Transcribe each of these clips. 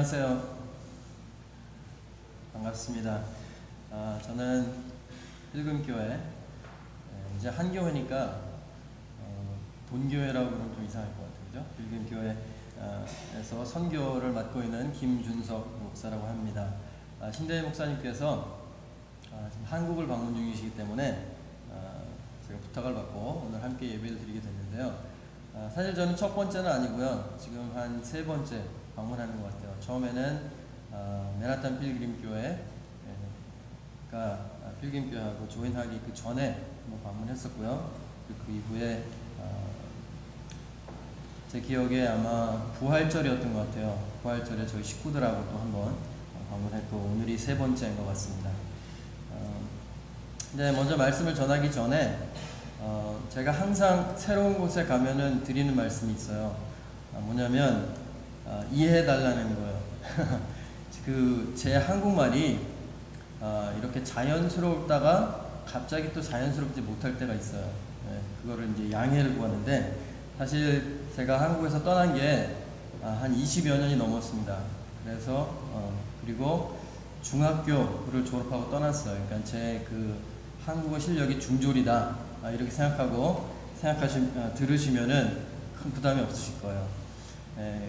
안녕하세요. 반갑습니다. 저는 필금교회, 이제 한교회니까 본교회라고 그러면 좀 이상할 것 같아요. 그죠? 필금교회에서 선교를 맡고 있는 김준석 목사라고 합니다. 신대희 목사님께서 지금 한국을 방문 중이시기 때문에 제가 부탁을 받고 오늘 함께 예배를 드리게 됐는데요. 사실 저는 첫 번째는 아니고요. 지금 한 세 번째 방문하는 것 같아요. 처음에는 맨하탄 필그림교회가 필그림교회하고 조인하기 그 전에 한번 방문했었고요. 그 이후에 제 기억에 아마 부활절이었던 것 같아요. 부활절에 저희 식구들하고 또 한번 방문했고 오늘이 세 번째인 것 같습니다. 근데 먼저 말씀을 전하기 전에 제가 항상 새로운 곳에 가면은 드리는 말씀이 있어요. 뭐냐면 이해해달라는 거예요. 제 한국말이 이렇게 자연스러웠다가 갑자기 또 자연스럽지 못할 때가 있어요. 그거를 이제 양해를 구하는데, 사실 제가 한국에서 떠난 게 한 20여 년이 넘었습니다. 그래서 그리고 중학교를 졸업하고 떠났어요. 그러니까 제 그 한국어 실력이 중졸이다 이렇게 들으시면은 큰 부담이 없으실 거예요.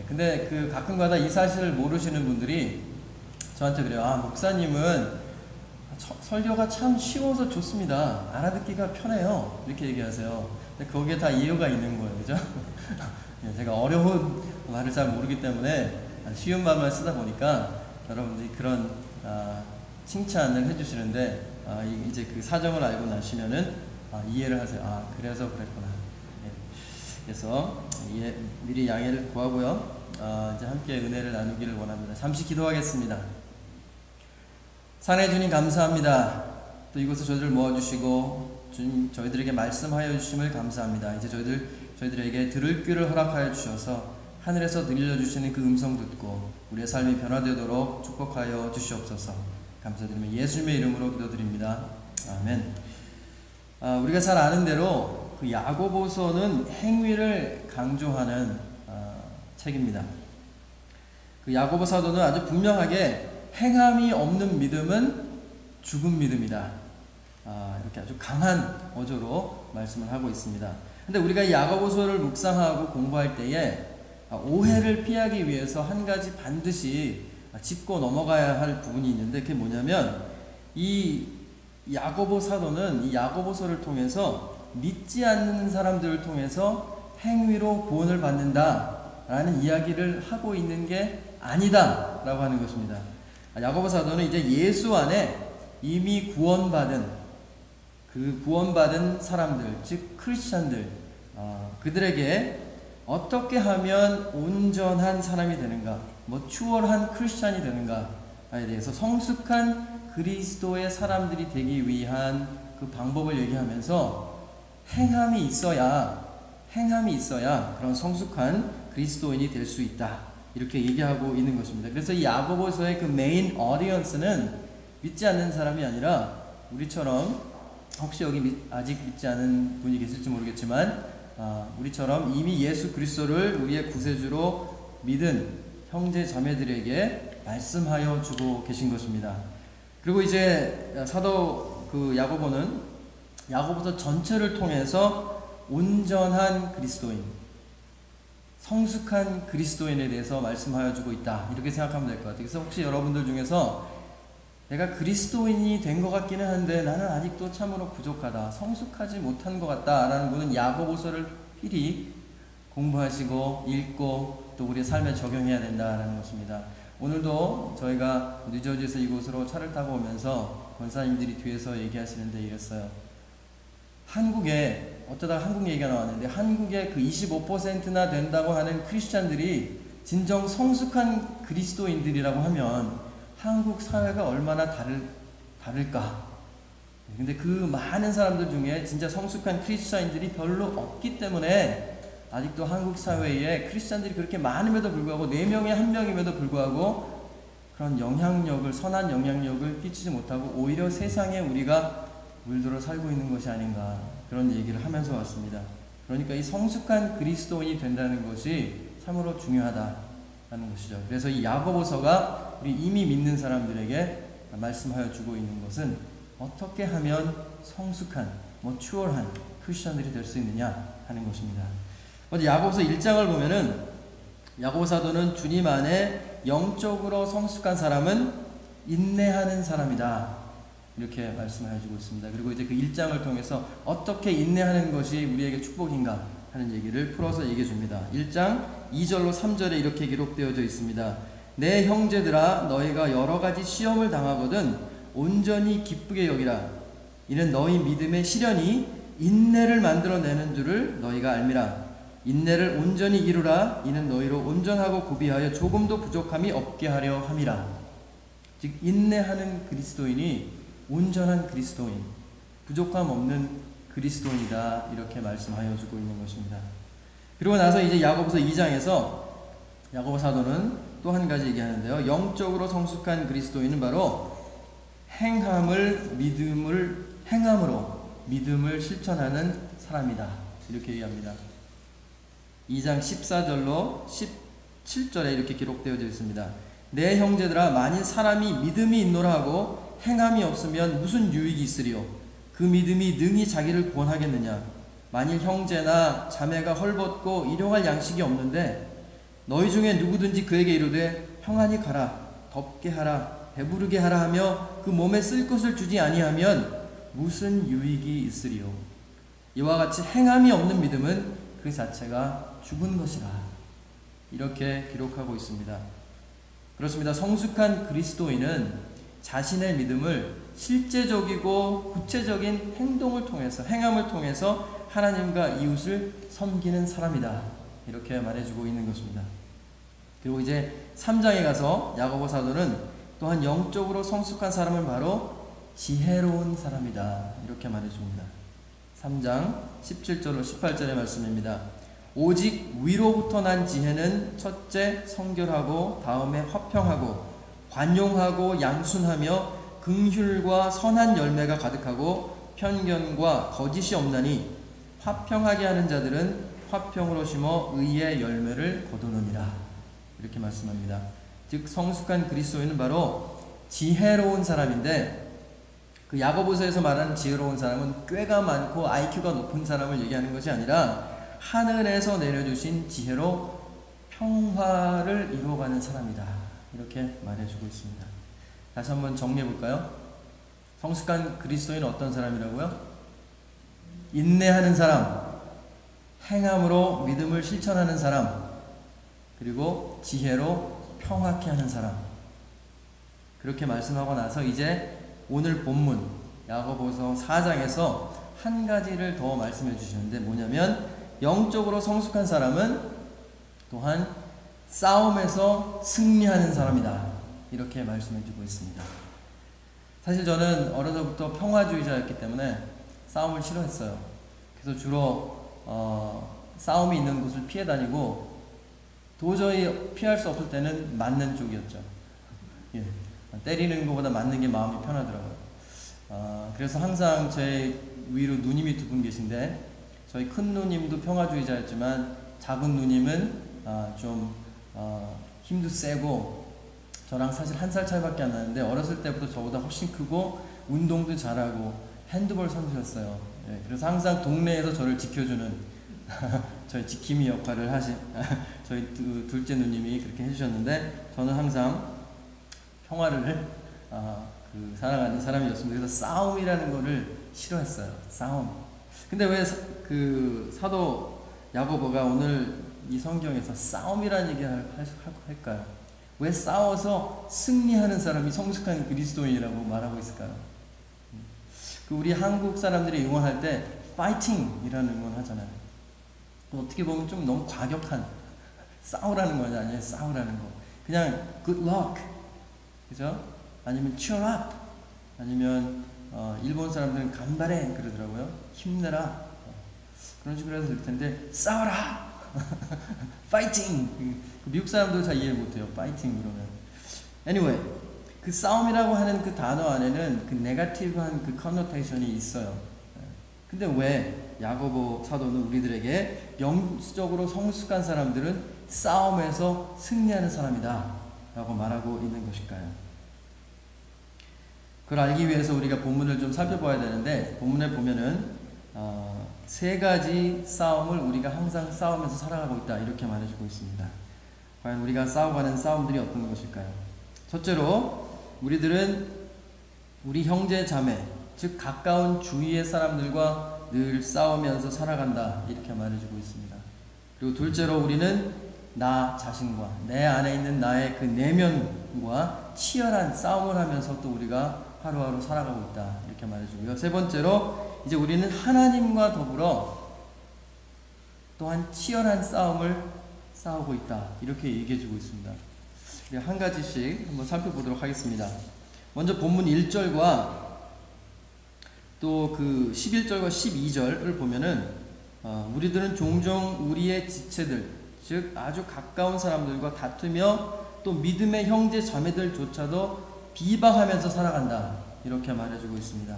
근데 가끔가다 이 사실을 모르시는 분들이 저한테 그래요. 목사님은 설교가 참 쉬워서 좋습니다. 알아듣기가 편해요. 이렇게 얘기하세요. 근데 거기에 다 이유가 있는 거예요. 그죠? 제가 어려운 말을 잘 모르기 때문에 쉬운 말만 쓰다 보니까 여러분들이 그런 칭찬을 해주시는데, 이제 그 사정을 알고 나시면은 이해를 하세요. 그래서 그랬구나. 그래서 미리 양해를 구하고요. 이제 함께 은혜를 나누기를 원합니다. 잠시 기도하겠습니다. 사랑해 주님 감사합니다. 또 이곳에 저희들을 모아주시고 주님 저희들에게 말씀하여 주심을 감사합니다. 이제 저희들에게 들을 귀를 허락하여 주셔서 하늘에서 들려주시는 그 음성 듣고 우리의 삶이 변화되도록 축복하여 주시옵소서. 감사드리며 예수님의 이름으로 기도드립니다. 아멘. 우리가 잘 아는 대로 그 야고보서는 행위를 강조하는 책입니다. 그 야고보 사도는 아주 분명하게 행함이 없는 믿음은 죽은 믿음이다. 이렇게 아주 강한 어조로 말씀을 하고 있습니다. 근데 우리가 이 야고보서를 묵상하고 공부할 때에 오해를 피하기 위해서 한 가지 반드시 짚고 넘어가야 할 부분이 있는데, 그게 뭐냐면 이 야고보 사도는 이 야고보서를 통해서 믿지 않는 사람들을 통해서 행위로 구원을 받는다라는 이야기를 하고 있는 게 아니다라고 하는 것입니다. 야고보 사도는 이제 예수 안에 이미 구원받은 사람들, 즉 크리스찬들, 그들에게 어떻게 하면 온전한 사람이 되는가, 추월한 크리스찬이 되는가에 대해서 성숙한 그리스도의 사람들이 되기 위한 그 방법을 얘기하면서 행함이 있어야 그런 성숙한 그리스도인이 될 수 있다, 이렇게 얘기하고 있는 것입니다. 그래서 이 야고보서의 그 메인 어디언스는 믿지 않는 사람이 아니라 우리처럼, 혹시 여기 아직 믿지 않은 분이 계실지 모르겠지만 우리처럼 이미 예수 그리스도를 우리의 구세주로 믿은 형제 자매들에게 말씀하여 주고 계신 것입니다. 그리고 이제 사도 야고보는 야고보서 전체를 통해서 온전한 그리스도인, 성숙한 그리스도인에 대해서 말씀하여 주고 있다, 이렇게 생각하면 될 것 같아요. 그래서 혹시 여러분들 중에서 내가 그리스도인이 된 것 같기는 한데 나는 아직도 참으로 부족하다, 성숙하지 못한 것 같다 라는 분은 야고보서를 필히 공부하시고 읽고 또 우리의 삶에 적용해야 된다는 것입니다. 오늘도 저희가 뉴저지에서 이곳으로 차를 타고 오면서 권사님들이 뒤에서 얘기하시는데 이랬어요. 한국에, 어쩌다가 한국 얘기가 나왔는데, 한국에 그 25%나 된다고 하는 크리스찬들이 진정 성숙한 그리스도인들이라고 하면 한국 사회가 얼마나 다를까. 근데 그 많은 사람들 중에 진짜 성숙한 크리스찬인들이 별로 없기 때문에 아직도 한국 사회에 크리스찬들이 그렇게 많음에도 불구하고 4명에 1명임에도 불구하고 그런 선한 영향력을 끼치지 못하고 오히려 세상에 우리가 물들어 살고 있는 것이 아닌가, 그런 얘기를 하면서 왔습니다. 그러니까 이 성숙한 그리스도인이 된다는 것이 참으로 중요하다 것이죠. 그래서 이 야고보서가 우리 이미 믿는 사람들에게 말씀하여 주고 있는 것은 어떻게 하면 성숙한, 추월한 크리스천들이 될 수 있느냐 하는 것입니다. 먼저 야고보서 1장을 보면은 야고보 사도는 주님 안에 영적으로 성숙한 사람은 인내하는 사람이다, 이렇게 말씀을 해주고 있습니다. 그리고 이제 그 1장을 통해서 어떻게 인내하는 것이 우리에게 축복인가 하는 얘기를 풀어서 얘기해 줍니다. 1장 2절로 3절에 이렇게 기록되어져 있습니다. 내 형제들아, 너희가 여러 가지 시험을 당하거든 온전히 기쁘게 여기라. 이는 너희 믿음의 시련이 인내를 만들어내는 줄을 너희가 알미라. 인내를 온전히 이루라. 이는 너희로 온전하고 고비하여 조금도 부족함이 없게 하려 함이라. 즉 인내하는 그리스도인이 온전한 그리스도인, 부족함 없는 그리스도인이다, 이렇게 말씀하여 주고 있는 것입니다. 그리고 나서 이제 야고보서 2장에서 야고보 사도는 또 한 가지 얘기하는데요. 영적으로 성숙한 그리스도인은 바로 행함으로 믿음을 실천하는 사람이다, 이렇게 얘기합니다. 2장 14절로 17절에 이렇게 기록되어져 있습니다. 내 형제들아, 만일 사람이 믿음이 있노라 하고 행함이 없으면 무슨 유익이 있으리요? 그 믿음이 능히 자기를 구원하겠느냐? 만일 형제나 자매가 헐벗고 일용할 양식이 없는데 너희 중에 누구든지 그에게 이르되 평안히 가라, 덥게 하라, 배부르게 하라 하며 그 몸에 쓸 것을 주지 아니하면 무슨 유익이 있으리요? 이와 같이 행함이 없는 믿음은 그 자체가 죽은 것이라, 이렇게 기록하고 있습니다. 그렇습니다. 성숙한 그리스도인은 자신의 믿음을 실제적이고 구체적인 행동을 통해서, 행함을 통해서 하나님과 이웃을 섬기는 사람이다, 이렇게 말해주고 있는 것입니다. 그리고 이제 3장에 가서 야고보 사도는 또한 영적으로 성숙한 사람은 바로 지혜로운 사람이다, 이렇게 말해줍니다. 3장 17절로 18절의 말씀입니다. 오직 위로부터 난 지혜는 첫째 성결하고 다음에 화평하고 관용하고 양순하며 긍휼과 선한 열매가 가득하고 편견과 거짓이 없나니 화평하게 하는 자들은 화평으로 심어 의의 열매를 거두느니라, 이렇게 말씀합니다. 즉 성숙한 그리스도인은 바로 지혜로운 사람인데, 그 야고보서에서 말하는 지혜로운 사람은 꾀가 많고 IQ가 높은 사람을 얘기하는 것이 아니라 하늘에서 내려주신 지혜로 평화를 이루어가는 사람이다, 이렇게 말해주고 있습니다. 다시 한번 정리해 볼까요? 성숙한 그리스도인은 어떤 사람이라고요? 인내하는 사람, 행함으로 믿음을 실천하는 사람, 그리고 지혜로 평화케 하는 사람, 그렇게 말씀하고 나서 이제 오늘 본문 야고보서 4장에서 한 가지를 더 말씀해 주시는데, 뭐냐면 영적으로 성숙한 사람은 또한 싸움에서 승리하는 사람이다, 이렇게 말씀해 주고 있습니다. 사실 저는 어려서부터 평화주의자였기 때문에 싸움을 싫어했어요. 그래서 주로 싸움이 있는 곳을 피해 다니고 도저히 피할 수 없을 때는 맞는 쪽이었죠. 예. 때리는 것보다 맞는 게 마음이 편하더라고요. 그래서 항상 제 위로 누님이 두 분 계신데, 저희 큰 누님도 평화주의자였지만 작은 누님은 좀 힘도 세고, 저랑 사실 1살 차이밖에 안 나는데 어렸을 때부터 저보다 훨씬 크고 운동도 잘하고 핸드볼 선수였어요. 예, 그래서 항상 동네에서 저를 지켜주는 저희 지킴이 역할을 하신 저희 둘째 누님이 그렇게 해주셨는데, 저는 항상 평화를 살아가는 사람이었습니다. 그래서 싸움이라는 거를 싫어했어요. 싸움. 근데 왜 그 사도 야고보가 오늘 이 성경에서 싸움이라는 얘기를 할까요? 왜 싸워서 승리하는 사람이 성숙한 그리스도인이라고 말하고 있을까요? 우리 한국 사람들이 응원할 때 파이팅이라는 응원 하잖아요. 어떻게 보면 좀 너무 과격한, 싸우라는 거 아니에요? 싸우라는 거. 그냥 good luck, 그죠? 아니면 cheer up, 아니면 일본 사람들은 간바레 그러더라고요. 힘내라, 그런 식으로 해도 될 텐데 싸워라 파이팅. 미국 사람도 잘 이해 못해요, 파이팅 그러면. anyway, 그 싸움이라고 하는 그 단어 안에는 그 네거티브한 그 컨노테이션이 있어요. 근데 왜 야고보 사도는 우리들에게 영적으로 성숙한 사람들은 싸움에서 승리하는 사람이다 라고 말하고 있는 것일까요? 그걸 알기 위해서 우리가 본문을 좀 살펴봐야 되는데, 본문에 보면은 세 가지 싸움을 우리가 항상 싸우면서 살아가고 있다 이렇게 말해주고 있습니다. 과연 우리가 싸워가는 싸움들이 어떤 것일까요? 첫째로 우리들은 우리 형제 자매, 즉 가까운 주위의 사람들과 늘 싸우면서 살아간다 이렇게 말해주고 있습니다. 그리고 둘째로 우리는 나 자신과 내 안에 있는 나의 그 내면과 치열한 싸움을 하면서 또 우리가 하루하루 살아가고 있다 이렇게 말해주고요. 세 번째로 이제 우리는 하나님과 더불어 또한 치열한 싸움을 싸우고 있다 이렇게 얘기해주고 있습니다. 한 가지씩 한번 살펴보도록 하겠습니다. 먼저 본문 1절과 또 그 11절과 12절을 보면은 우리들은 종종 우리의 지체들, 즉 아주 가까운 사람들과 다투며 또 믿음의 형제 자매들조차도 비방하면서 살아간다 이렇게 말해주고 있습니다.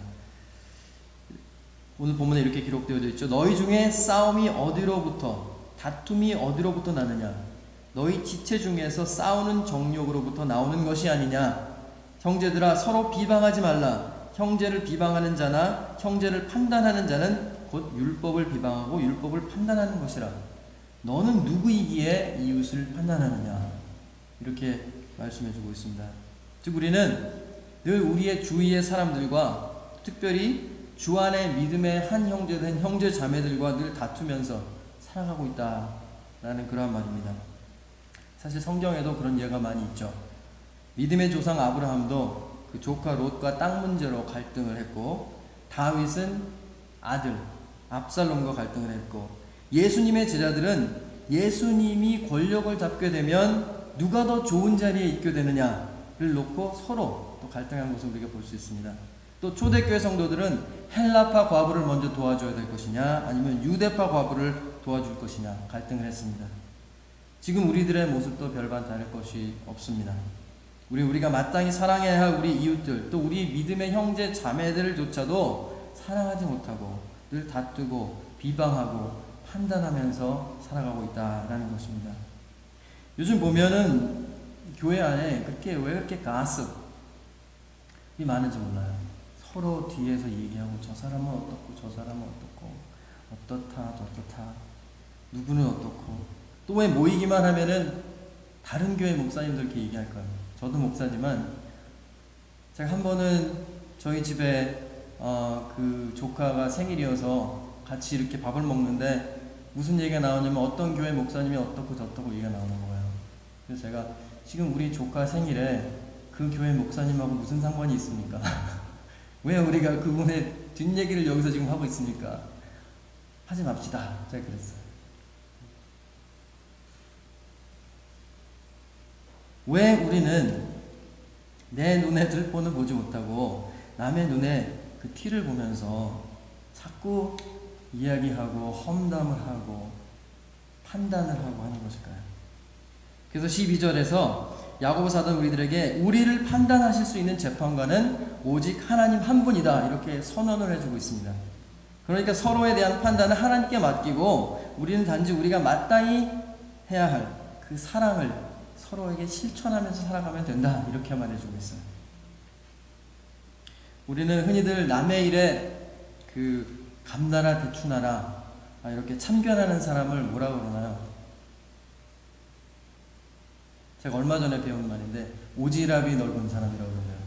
오늘 본문에 이렇게 기록되어 있죠. 너희 중에 싸움이 어디로부터, 다툼이 어디로부터 나느냐? 너희 지체 중에서 싸우는 정욕으로부터 나오는 것이 아니냐? 형제들아, 서로 비방하지 말라. 형제를 비방하는 자나 형제를 판단하는 자는 곧 율법을 비방하고 율법을 판단하는 것이라. 너는 누구이기에 이웃을 판단하느냐? 이렇게 말씀해주고 있습니다. 즉 우리는 늘 우리의 주위의 사람들과 특별히 주 안에 믿음의 한 형제된 형제 자매들과 늘 다투면서 살아가고 있다라는 그러한 말입니다. 사실 성경에도 그런 예가 많이 있죠. 믿음의 조상 아브라함도 그 조카 롯과 땅 문제로 갈등을 했고, 다윗은 아들 압살롬과 갈등을 했고, 예수님의 제자들은 예수님이 권력을 잡게 되면 누가 더 좋은 자리에 있게 되느냐를 놓고 서로 또 갈등한 것을 우리가 볼 수 있습니다. 또 초대교회 성도들은 헬라파 과부를 먼저 도와줘야 될 것이냐 아니면 유대파 과부를 도와줄 것이냐 갈등을 했습니다. 지금 우리들의 모습도 별반 다를 것이 없습니다. 우리가 마땅히 사랑해야 할 우리 이웃들, 또 우리 믿음의 형제 자매들조차도 사랑하지 못하고 늘 다투고 비방하고 판단하면서 살아가고 있다라는 것입니다. 요즘 보면은 교회 안에 왜 그렇게 가십이 많은지 몰라요. 서로 뒤에서 얘기하고 저 사람은 어떻고 저 사람은 어떻고 어떻다 저렇다 누구는 어떻고, 또 왜 모이기만 하면은 다른 교회 목사님들 이렇게 얘기할 거예요. 저도 목사지만 제가 한 번은 저희 집에 그 조카가 생일이어서 같이 이렇게 밥을 먹는데 무슨 얘기가 나오냐면 어떤 교회 목사님이 어떻고 저떻고 얘기가 나오는 거예요. 그래서 제가 지금 우리 조카 생일에 그 교회 목사님하고 무슨 상관이 있습니까? 왜 우리가 그분의 뒷얘기를 여기서 지금 하고 있습니까? 하지 맙시다. 제가 그랬어요. 왜 우리는 내 눈에 들보는 보지 못하고 남의 눈에 그 티를 보면서 자꾸 이야기하고 험담을 하고 판단을 하고 하는 것일까요? 그래서 12절에서 야고보 사도는 우리들에게 우리를 판단하실 수 있는 재판관은 오직 하나님 한 분이다 이렇게 선언을 해주고 있습니다. 그러니까 서로에 대한 판단을 하나님께 맡기고 우리는 단지 우리가 마땅히 해야 할 그 사랑을 서로에게 실천하면서 살아가면 된다 이렇게 말해주고 있어요. 우리는 흔히들 남의 일에 그 감나라 대추나라 이렇게 참견하는 사람을 뭐라고 그러나요? 제가 얼마 전에 배운 말인데 오지랖이 넓은 사람이라고 그러네요.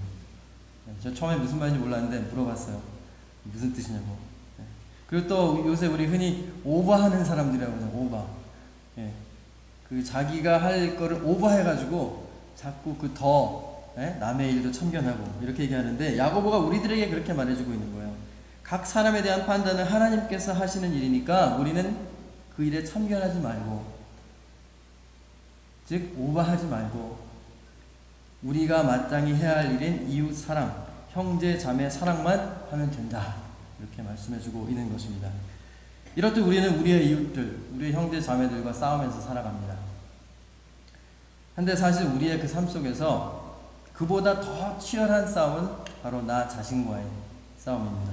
저 처음에 무슨 말인지 몰랐는데 물어봤어요. 무슨 뜻이냐고. 그리고 또 요새 우리 흔히 오버하는 사람들이라고 하죠. 오버. 그 자기가 할 거를 오버해가지고 자꾸 남의 일도 참견하고 이렇게 얘기하는데, 야고보가 우리들에게 그렇게 말해주고 있는 거예요. 각 사람에 대한 판단은 하나님께서 하시는 일이니까 우리는 그 일에 참견하지 말고, 즉 오버하지 말고 우리가 마땅히 해야 할 일인 이웃 사랑, 형제 자매 사랑만 하면 된다 이렇게 말씀해주고 있는 것입니다. 이렇듯 우리는 우리의 이웃들, 우리의 형제 자매들과 싸우면서 살아갑니다. 근데 사실 우리의 그 삶 속에서 그보다 더 치열한 싸움은 바로 나 자신과의 싸움입니다.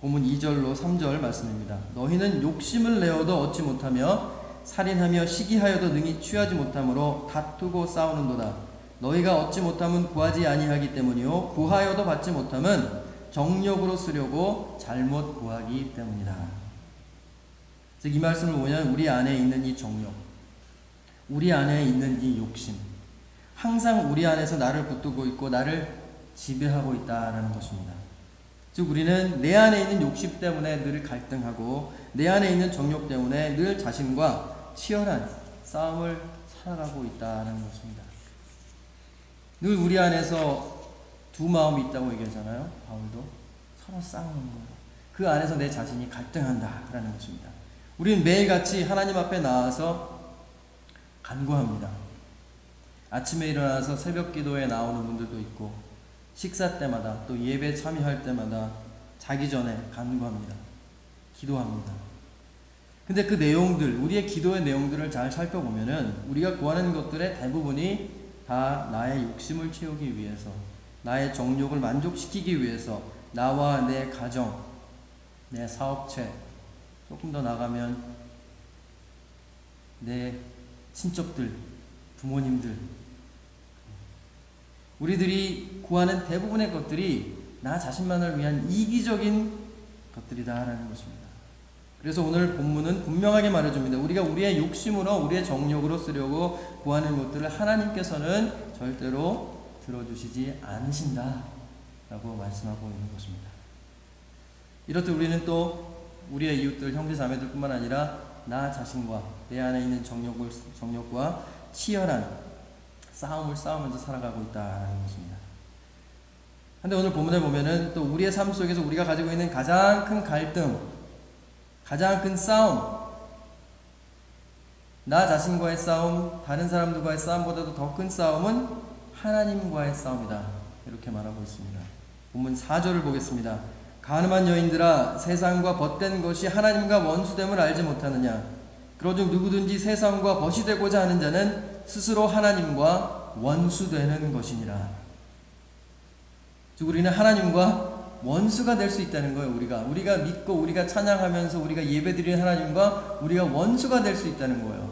본문 2절로 3절 말씀입니다. 너희는 욕심을 내어도 얻지 못하며 살인하며 시기하여도 능히 취하지 못함으로 다투고 싸우는도다. 너희가 얻지 못함은 구하지 아니하기 때문이요 구하여도 받지 못함은 정욕으로 쓰려고 잘못 구하기 때문이다. 즉 이 말씀을 보면 우리 안에 있는 이 정욕, 우리 안에 있는 이 욕심, 항상 우리 안에서 나를 붙들고 있고 나를 지배하고 있다라는 것입니다. 즉 우리는 내 안에 있는 욕심 때문에 늘 갈등하고 내 안에 있는 정욕 때문에 늘 자신과 치열한 싸움을 살아가고 있다는 것입니다. 늘 우리 안에서 두 마음이 있다고 얘기하잖아요. 바울도 서로 싸우는 거예요. 그 안에서 내 자신이 갈등한다라는 것입니다. 우리는 매일같이 하나님 앞에 나와서 간구합니다. 아침에 일어나서 새벽 기도에 나오는 분들도 있고 식사 때마다 또 예배 참여할 때마다 자기 전에 간구합니다. 기도합니다. 근데 그 내용들, 우리의 기도의 내용들을 잘 살펴보면은 우리가 구하는 것들의 대부분이 다 나의 욕심을 채우기 위해서, 나의 정욕을 만족시키기 위해서, 나와 내 가정, 내 사업체, 조금 더 나가면 내 친척들, 부모님들, 우리들이 구하는 대부분의 것들이 나 자신만을 위한 이기적인 것들이다라는 것입니다. 그래서 오늘 본문은 분명하게 말해줍니다. 우리가 우리의 욕심으로, 우리의 정욕으로 쓰려고 구하는 것들을 하나님께서는 절대로 들어주시지 않으신다라고 말씀하고 있는 것입니다. 이렇듯 우리는 또 우리의 이웃들, 형제 자매들뿐만 아니라 나 자신과 내 안에 있는 정욕과 치열한 싸움을 싸우면서 살아가고 있다는 것입니다. 그런데 오늘 본문에 보면은 또 우리의 삶 속에서 우리가 가지고 있는 가장 큰 갈등, 가장 큰 싸움, 나 자신과의 싸움, 다른 사람들과의 싸움보다도 더 큰 싸움은 하나님과의 싸움이다. 이렇게 말하고 있습니다. 본문 4절을 보겠습니다. 가늠한 여인들아, 세상과 벗된 것이 하나님과 원수됨을 알지 못하느냐? 그러즉 누구든지 세상과 벗이 되고자 하는 자는 스스로 하나님과 원수되는 것이니라. 즉 우리는 하나님과 원수가 될 수 있다는 거예요. 우리가 믿고 우리가 찬양하면서 우리가 예배드리는 하나님과 우리가 원수가 될 수 있다는 거예요.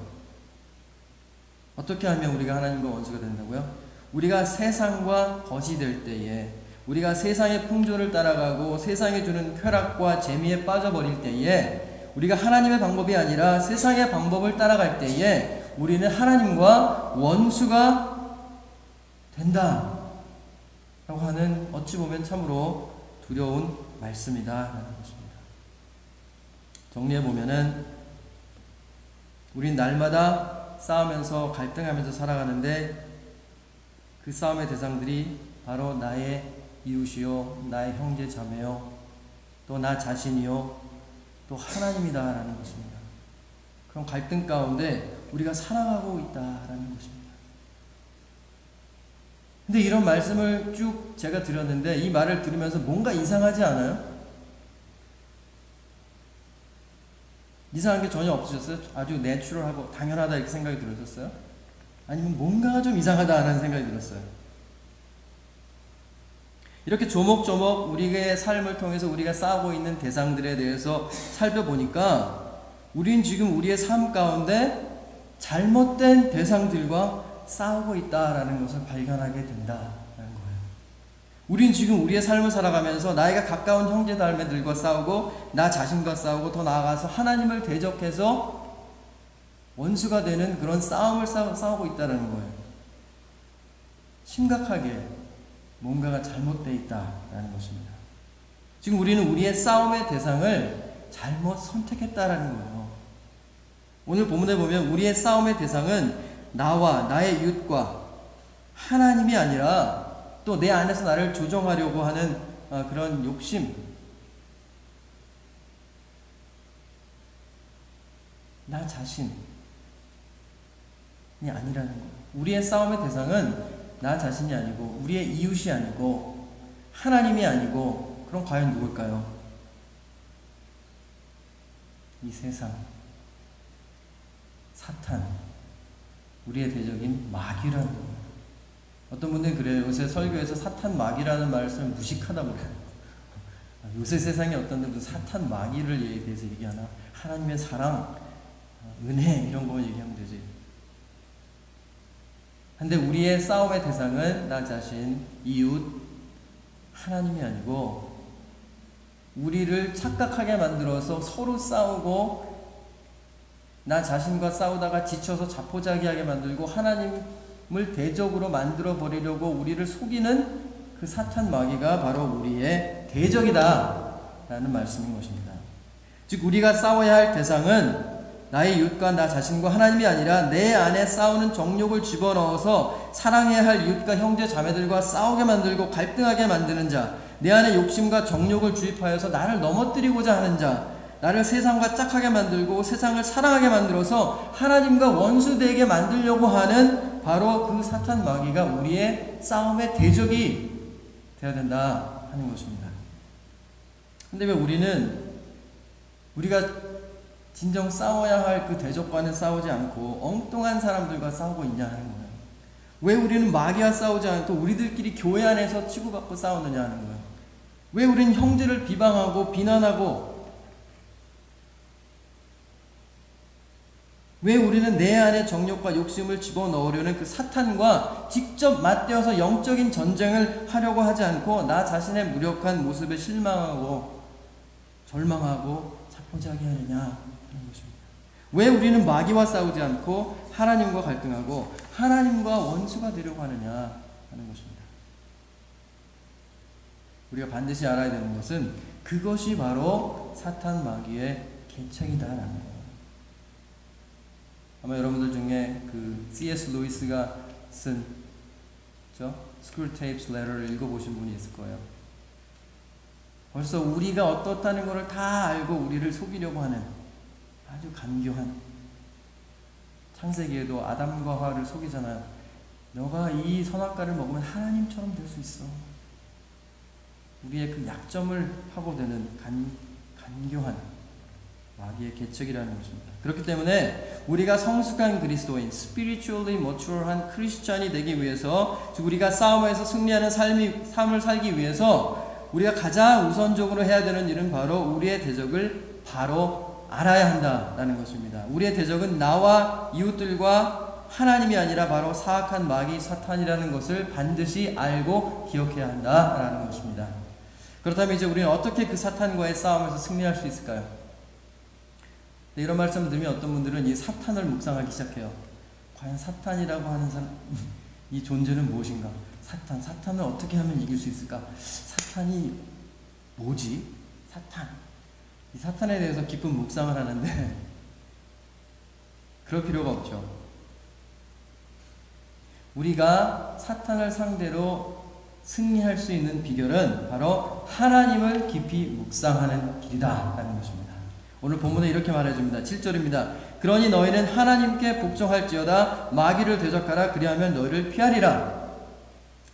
어떻게 하면 우리가 하나님과 원수가 된다고요? 우리가 세상과 벗이 될 때에, 우리가 세상의 풍조를 따라가고 세상이 주는 쾌락과 재미에 빠져버릴 때에, 우리가 하나님의 방법이 아니라 세상의 방법을 따라갈 때에 우리는 하나님과 원수가 된다 라고 하는, 어찌 보면 참으로 두려운 말씀이다 라는 것입니다. 정리해보면은 우린 날마다 싸우면서 갈등하면서 살아가는데 그 싸움의 대상들이 바로 나의 이웃이요, 나의 형제 자매요, 또 나 자신이요, 또 하나님이다 라는 것입니다. 그런 갈등 가운데 우리가 살아가고 있다라는 것입니다. 근데 이런 말씀을 쭉 제가 드렸는데 이 말을 들으면서 뭔가 이상하지 않아요? 이상한 게 전혀 없으셨어요? 아주 내추럴하고 당연하다 이렇게 생각이 들으셨어요? 아니면 뭔가 좀 이상하다라는 생각이 들었어요? 이렇게 조목조목 우리의 삶을 통해서 우리가 싸우고 있는 대상들에 대해서 살펴보니까 우린 지금 우리의 삶 가운데 잘못된 대상들과 싸우고 있다라는 것을 발견하게 된다라는 거예요. 우린 지금 우리의 삶을 살아가면서 나이가 가까운 형제 자매들과 싸우고 나 자신과 싸우고 더 나아가서 하나님을 대적해서 원수가 되는 그런 싸움을 싸우고 있다라는 거예요. 심각하게 뭔가가 잘못되어 있다라는 것입니다. 지금 우리는 우리의 싸움의 대상을 잘못 선택했다라는 거예요. 오늘 본문에 보면 우리의 싸움의 대상은 나와 나의 이웃과 하나님이 아니라 또 내 안에서 나를 조정하려고 하는 그런 욕심, 나 자신이 아니라는 거예요. 우리의 싸움의 대상은 나 자신이 아니고 우리의 이웃이 아니고 하나님이 아니고 그럼 과연 누굴까요? 이 세상, 사탄, 우리의 대적인 마귀라는 거예요. 어떤 분들은 그래요. 요새 설교에서 사탄 마귀라는 말씀을 무식하다고 그래요. 요새 세상에 어떤 분들은 사탄 마귀를 대해서 얘기하나? 하나님의 사랑, 은혜 이런 거만 얘기하면 되지. 근데 우리의 싸움의 대상은 나 자신, 이웃, 하나님이 아니고 우리를 착각하게 만들어서 서로 싸우고 나 자신과 싸우다가 지쳐서 자포자기하게 만들고 하나님을 대적으로 만들어 버리려고 우리를 속이는 그 사탄 마귀가 바로 우리의 대적이다 라는 말씀인 것입니다. 즉 우리가 싸워야 할 대상은 나의 이웃과 나 자신과 하나님이 아니라 내 안에 싸우는 정욕을 집어넣어서 사랑해야 할 이웃과 형제 자매들과 싸우게 만들고 갈등하게 만드는 자, 내 안에 욕심과 정욕을 주입하여서 나를 넘어뜨리고자 하는 자, 나를 세상과 짝하게 만들고 세상을 사랑하게 만들어서 하나님과 원수되게 만들려고 하는 바로 그 사탄 마귀가 우리의 싸움의 대적이 되어야 된다 하는 것입니다. 근데 왜 우리가 진정 싸워야 할 그 대적과는 싸우지 않고 엉뚱한 사람들과 싸우고 있냐 하는 거예요. 왜 우리는 마귀와 싸우지 않고 우리들끼리 교회 안에서 치고받고 싸우느냐 하는 거예요. 왜 우리는 형제를 비방하고 비난하고 왜 우리는 내 안에 정욕과 욕심을 집어넣으려는 그 사탄과 직접 맞대어서 영적인 전쟁을 하려고 하지 않고 나 자신의 무력한 모습에 실망하고 절망하고 자포자기 하느냐 하는 것입니다. 왜 우리는 마귀와 싸우지 않고 하나님과 갈등하고 하나님과 원수가 되려고 하느냐 하는 것입니다. 우리가 반드시 알아야 되는 것은 그것이 바로 사탄 마귀의 계책이다라는 거예요. 아마 여러분들 중에 그 C.S. 루이스가 쓴 스쿨테이프스 레터를 읽어보신 분이 있을 거예요. 벌써 우리가 어떻다는 것을 다 알고 우리를 속이려고 하는 아주 간교한, 창세기에도 아담과 하와를 속이잖아요. 너가 이 선악과를 먹으면 하나님처럼 될 수 있어. 우리의 그 약점을 파고드는 간교한 마귀의 계책이라는 것입니다. 그렇기 때문에 우리가 성숙한 그리스도인, spiritually mature한 크리스찬이 되기 위해서, 즉 우리가 싸움에서 승리하는 삶을 살기 위해서 우리가 가장 우선적으로 해야 되는 일은 바로 우리의 대적을 바로 알아야 한다라는 것입니다. 우리의 대적은 나와 이웃들과 하나님이 아니라 바로 사악한 마귀 사탄이라는 것을 반드시 알고 기억해야 한다라는 것입니다. 그렇다면 이제 우리는 어떻게 그 사탄과의 싸움에서 승리할 수 있을까요? 이런 말씀을 들으면 어떤 분들은 이 사탄을 묵상하기 시작해요. 과연 사탄이라고 하는 이 존재는 무엇인가? 사탄을 어떻게 하면 이길 수 있을까? 사탄이 뭐지? 이 사탄에 대해서 깊은 묵상을 하는데 그럴 필요가 없죠. 우리가 사탄을 상대로 승리할 수 있는 비결은 바로 하나님을 깊이 묵상하는 길이다라는 것입니다. 오늘 본문에 이렇게 말해줍니다. 7절입니다. 그러니 너희는 하나님께 복종할지어다 마귀를 대적하라 그리하면 너희를 피하리라.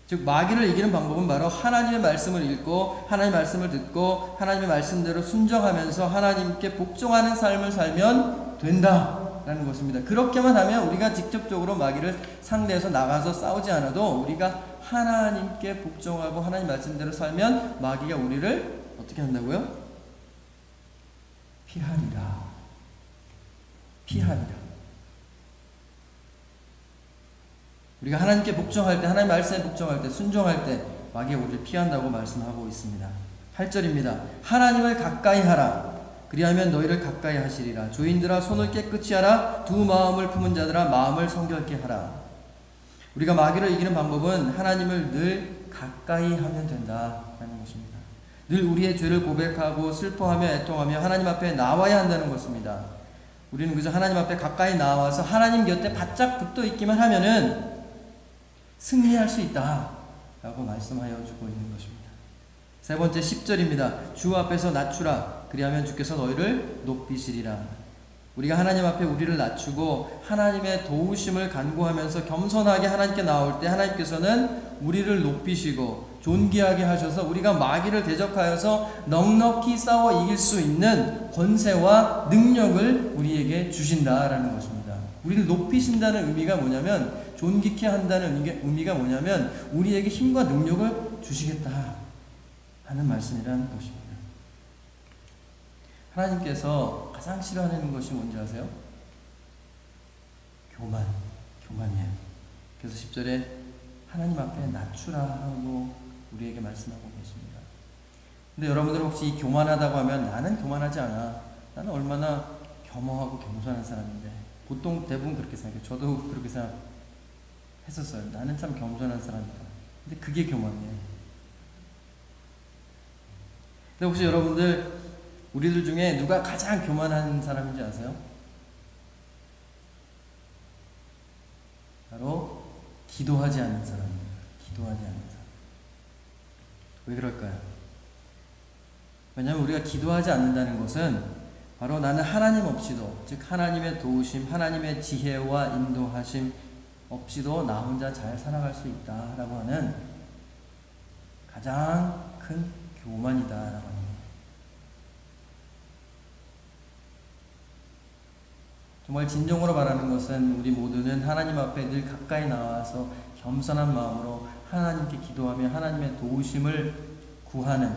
즉 마귀를 이기는 방법은 바로 하나님의 말씀을 읽고 하나님의 말씀을 듣고 하나님의 말씀대로 순종하면서 하나님께 복종하는 삶을 살면 된다라는 것입니다. 그렇게만 하면 우리가 직접적으로 마귀를 상대해서 나가서 싸우지 않아도 우리가 하나님께 복종하고 하나님 말씀대로 살면 마귀가 우리를 어떻게 한다고요? 피하리라. 우리가 하나님께 복종할 때, 하나님 말씀에 복종할 때, 순종할 때 마귀가 우리를 피한다고 말씀하고 있습니다. 8절입니다. 하나님을 가까이 하라. 그리하면 너희를 가까이 하시리라. 주인들아 손을 깨끗이 하라. 두 마음을 품은 자들아 마음을 성결케 하라. 우리가 마귀를 이기는 방법은 하나님을 늘 가까이 하면 된다라는 것입니다. 늘 우리의 죄를 고백하고 슬퍼하며 애통하며 하나님 앞에 나와야 한다는 것입니다. 우리는 그저 하나님 앞에 가까이 나와서 하나님 곁에 바짝 붙어 있기만 하면은 승리할 수 있다 라고 말씀하여 주고 있는 것입니다. 세 번째 10절입니다. 주 앞에서 낮추라. 그리하면 주께서 너희를 높이시리라. 우리가 하나님 앞에 우리를 낮추고 하나님의 도우심을 간구하면서 겸손하게 하나님께 나올 때 하나님께서는 우리를 높이시고 존귀하게 하셔서 우리가 마귀를 대적하여서 넉넉히 싸워 이길 수 있는 권세와 능력을 우리에게 주신다라는 것입니다. 우리를 높이신다는 의미가 뭐냐면, 존귀케 한다는 의미가 뭐냐면 우리에게 힘과 능력을 주시겠다 하는 말씀이라는 것입니다. 하나님께서 가장 싫어하는 것이 뭔지 아세요? 교만이에요. 그래서 10절에 하나님 앞에 낮추라 하고 우리에게 말씀하고 계십니다. 근데 여러분들은 혹시 이 교만하다고 하면 나는 교만하지 않아. 나는 얼마나 겸허하고 겸손한 사람인데. 보통 대부분 그렇게 생각해요. 저도 그렇게 생각했었어요. 나는 참 겸손한 사람이다. 근데 그게 교만이에요. 근데 혹시 여러분들 우리들 중에 누가 가장 교만한 사람인지 아세요? 바로 기도하지 않는 사람입니다. 기도하지 않는 사람. 왜 그럴까요? 왜냐하면 우리가 기도하지 않는다는 것은 바로 나는 하나님 없이도, 즉 하나님의 도우심, 하나님의 지혜와 인도하심 없이도 나 혼자 잘 살아갈 수 있다라고 하는 가장 큰 교만이다라고 합니다. 정말 진정으로 말하는 것은 우리 모두는 하나님 앞에 늘 가까이 나와서 겸손한 마음으로 하나님께 기도하며 하나님의 도우심을 구하는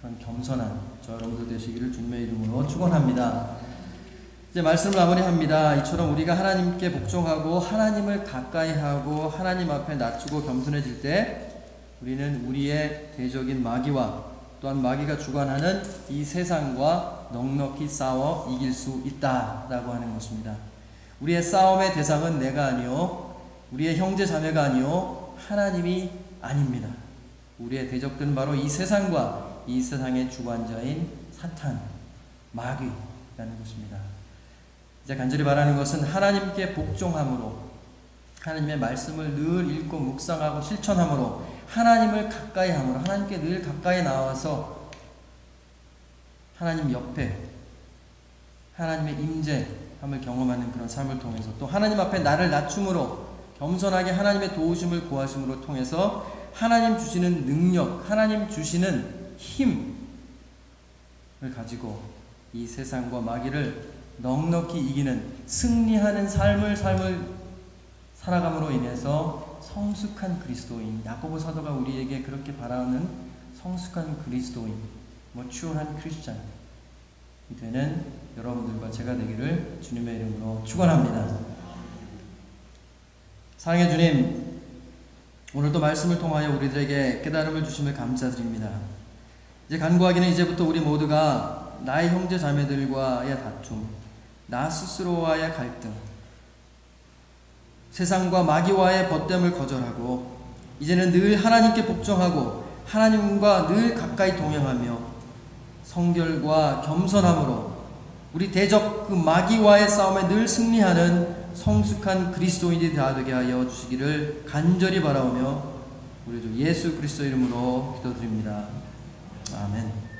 그런 겸손한 저 여러분들 되시기를 주님의 이름으로 축원합니다. 이제 말씀을 마무리합니다. 이처럼 우리가 하나님께 복종하고 하나님을 가까이 하고 하나님 앞에 낮추고 겸손해질 때 우리는 우리의 대적인 마귀와 또한 마귀가 주관하는 이 세상과 넉넉히 싸워 이길 수 있다라고 하는 것입니다. 우리의 싸움의 대상은 내가 아니요 우리의 형제 자매가 아니요 하나님이 아닙니다. 우리의 대적들은 바로 이 세상과 이 세상의 주관자인 사탄, 마귀라는 것입니다. 이제 간절히 바라는 것은 하나님께 복종함으로 하나님의 말씀을 늘 읽고 묵상하고 실천함으로 하나님을 가까이 함으로 하나님께 늘 가까이 나와서 하나님 옆에 하나님의 임재함을 경험하는 그런 삶을 통해서 또 하나님 앞에 나를 낮춤으로 겸손하게 하나님의 도우심을 구하심으로 통해서 하나님 주시는 능력, 하나님 주시는 힘을 가지고 이 세상과 마귀를 넉넉히 이기는 승리하는 삶을 살아감으로 인해서 성숙한 그리스도인, 야고보 사도가 우리에게 그렇게 바라는 성숙한 그리스도인, matur한 크리스찬이 되는 여러분들과 제가 되기를 주님의 이름으로 축원합니다. 사랑의 주님, 오늘도 말씀을 통하여 우리들에게 깨달음을 주심을 감사드립니다. 이제 간구하기는 이제부터 우리 모두가 나의 형제 자매들과의 다툼, 나 스스로와의 갈등, 세상과 마귀와의 벗됨을 거절하고 이제는 늘 하나님께 복종하고 하나님과 늘 가까이 동행하며 성결과 겸손함으로 우리 대적 그 마귀와의 싸움에 늘 승리하는 성숙한 그리스도인이 다 되게 하여 주시기를 간절히 바라오며 우리 주 예수 그리스도 이름으로 기도드립니다. 아멘.